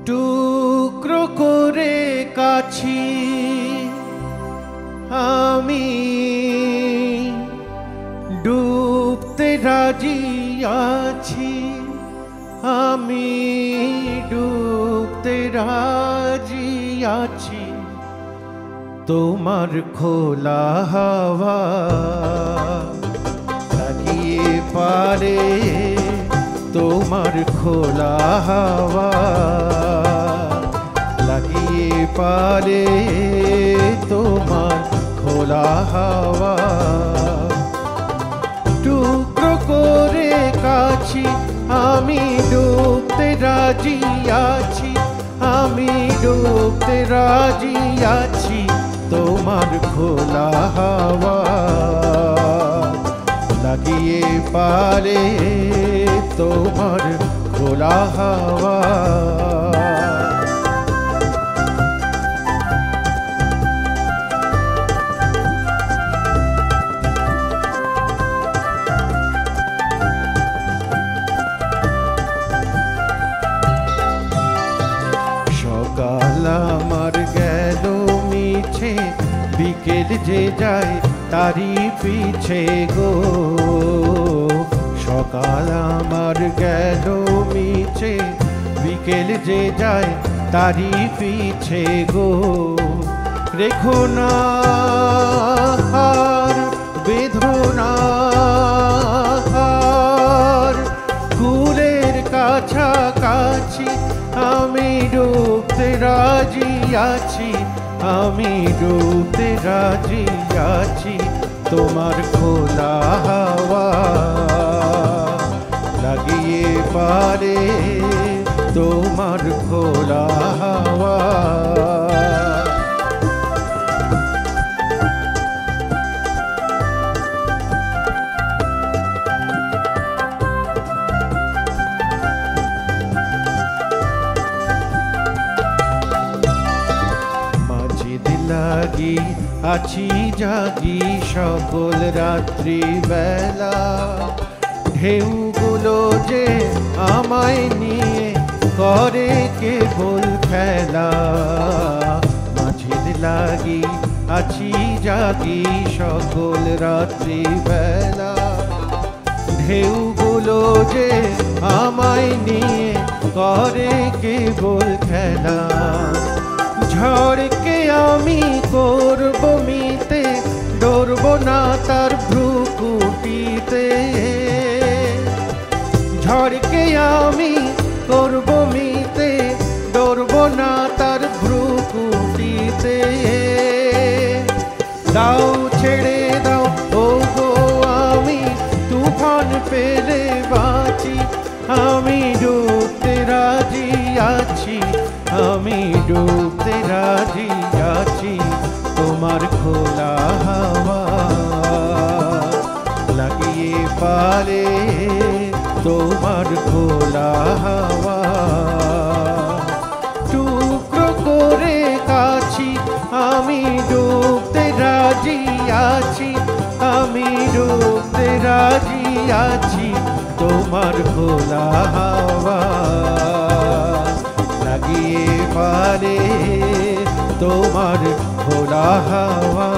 টুকরো করে কাছি আমি ডুবতে রাজি আছি, আমি ডুবতে রাজি আছি। তোমার খোলা হাওয়া লাগিয়ে পারে, তোমার খোলা হাওয়া লাগিয়ে পারে, তোমার খোলা হাওয়া। টুকরো করে কাছি আমি ডুবতে রাজি আছি, আমি ডুবতে রাজি আছি। তোমার খোলা হাওয়া লাগিয়ে পারে, তোমার খোলা হাওয়া। সকাল আমার গেল মিছে, বিকেল যে যায় তারি পিছে গো। সকাল আমার গেল মিছে, বিকেল যে যায় তারি পিছে গো। রেখো না আর বেঁধো না আর কুলের কাছাকাছি, আমি ডুবতে রাজি আছি, আমি ডুবতে রাজি আছি। তোমার খোলা হাওয়া লাগিয়ে পারে, তোমার খোলা হাওয়া। লাগি আছি জাগি সকল রাত্রি বেলা, ঢেউগুলো যে আমায় নিয়ে করে কেবল খেলা। মাঝির লাগি আছি জাগি সকল রাত্রি বেলা, ঢেউগুলো যে আমায় নিয়ে করে কেবল খেলা। ঝড়কে আমি করব মিতে, ডরব না তার ভ্রুকুটিতে। ঝড়কে আমি করব মিতে, ডরব না তার ভ্রুকুটিতে। দাও ছেড়ে দাও ও গো আমি তুফান পেলে বাঁচি, আমি ডুবতে রাজি আছি, আমি ডুবতে রাজি আছি। তোমার খোলা হাওয়া লাগিয়ে পারে, তোমার খোলা হাওয়া। টুকরো করে কাছি আমি ডুবতে রাজি আছি, আমি ডুবতে রাজি আছি। তোমার খোলা হাওয়া লাগিয়ে পারে, তোমার খোলা হাওয়া।